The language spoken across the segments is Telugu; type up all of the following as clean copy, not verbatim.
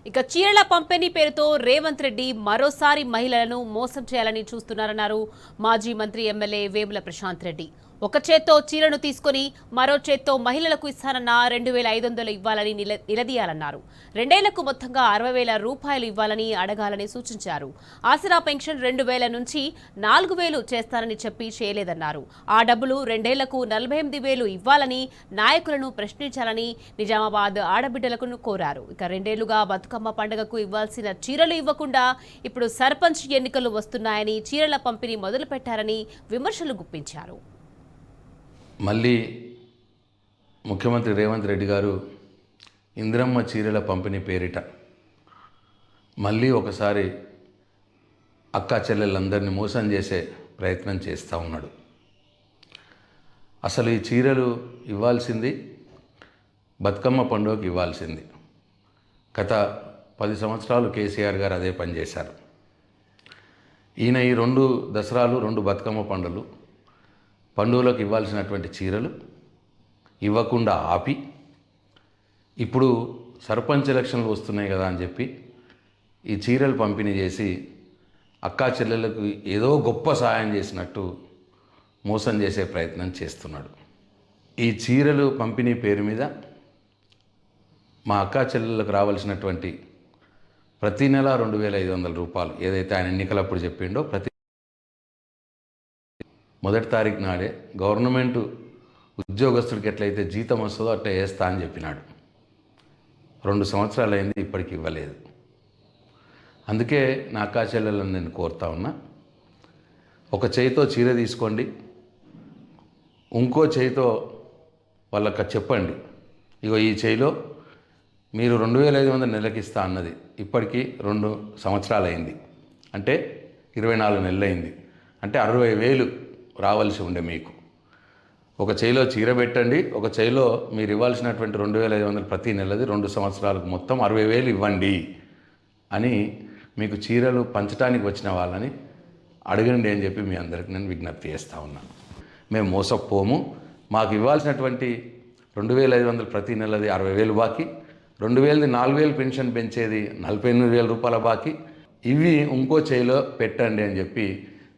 ఇక చీరల పంపిణీ పేరుతో రేవంత్ రెడ్డి మరోసారి మహిళలను మోసం చేయాలని చూస్తున్నారన్నారు మాజీ మంత్రి ఎమ్మెల్యే వేముల ప్రశాంత్ రెడ్డి. ఒక చేత్తో చీరను తీసుకుని మరో చేత్తో మహిళలకు ఇస్తానన్న 2,500 ఇవ్వాలని నిలదీయాలన్నారు. రెండేళ్లకు మొత్తంగా 60,000 రూపాయలు ఇవ్వాలని అడగాలని సూచించారు. ఆసరా పెన్షన్ 2,000 నుంచి 4,000 చేస్తానని చెప్పి చేయలేదన్నారు. ఆ డబ్బులు రెండేళ్లకు 48,000 ఇవ్వాలని నాయకులను ప్రశ్నించాలని నిజామాబాద్ ఆడబిడ్డలకు కోరారు. ఇక రెండేళ్లుగా బతుకమ్మ పండుగకు ఇవ్వాల్సిన చీరలు ఇవ్వకుండా ఇప్పుడు సర్పంచ్ ఎన్నికలు వస్తున్నాయని చీరల పంపిణీ మొదలుపెట్టారని విమర్శలు గుప్పించారు. మళ్ళీ ముఖ్యమంత్రి రేవంత్ రెడ్డి గారు ఇందిరమ్మ చీరల పంపిణీ పేరిట మళ్ళీ ఒకసారి అక్కా చెల్లెళ్ళందరినీ మోసం చేసే ప్రయత్నం చేస్తూ ఉన్నాడు. అసలు ఈ చీరలు ఇవ్వాల్సింది బతుకమ్మ పండుగకి ఇవ్వాల్సింది. గత 10 సంవత్సరాలు కేసీఆర్ గారు అదే పని చేశారు. ఈయన ఈ 2 దసరాలు 2 బతుకమ్మ పండుగలకు ఇవ్వాల్సినటువంటి చీరలు ఇవ్వకుండా ఆపి ఇప్పుడు సర్పంచ్ ఎలక్షన్లు వస్తున్నాయి కదా అని చెప్పి ఈ చీరలు పంపిణీ చేసి అక్కా చెల్లెలకు ఏదో గొప్ప సహాయం చేసినట్టు మోసం చేసే ప్రయత్నం చేస్తున్నాడు. ఈ చీరలు పంపిణీ పేరు మీద మా అక్కా చెల్లెలకు రావాల్సినటువంటి ప్రతి నెల 2,500 రూపాయలు ఏదైతే ఆయన ఎన్నికలప్పుడు చెప్పిండో ప్రతి మొదటి తారీఖు నాడే గవర్నమెంట్ ఉద్యోగస్తుడికి ఎట్లయితే జీతం వస్తుందో అట్లా వేస్తా అని చెప్పినాడు. 2 సంవత్సరాలు అయింది, ఇప్పటికి ఇవ్వలేదు. అందుకే నా అక్కా చెల్లెలను నేను కోరుతా ఉన్నా, ఒక చేయితో చీర తీసుకోండి, ఇంకో చేయితో వాళ్ళకి చెప్పండి, ఇగో ఈ చేయిలో మీరు 2,500 నెలకి ఇస్తా అన్నది ఇప్పటికీ 2 సంవత్సరాలు అయింది, అంటే 24 నెలలు అయింది, అంటే 60,000 రావాల్సి ఉండే మీకు. ఒక చేయిలో చీర పెట్టండి, ఒక చేయిలో మీరు ఇవ్వాల్సినటువంటి 2,500 ప్రతి నెలది 2 సంవత్సరాలకు మొత్తం 60,000 ఇవ్వండి అని మీకు చీరలు పంచడానికి వచ్చిన వాళ్ళని అడగండి అని చెప్పి మీ అందరికి నేను విజ్ఞప్తి చేస్తూ ఉన్నాను. మేము మోసపోము. మాకు ఇవ్వాల్సినటువంటి 2,500 ప్రతి నెలది 60,000 బాకీ, 2,000ది 4,000 పెన్షన్ పెంచేది 48,000 రూపాయల బాకీ, ఇవి ఇంకో చేయిలో పెట్టండి అని చెప్పి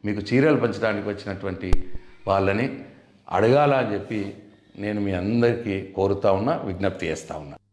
మీకు చీరలు పంచడానికి వచ్చినటువంటి వాళ్ళని అడగాల అని చెప్పి నేను మీ అందరికీ కోరుతా ఉన్నా, విజ్ఞప్తి చేస్తూ ఉన్నా.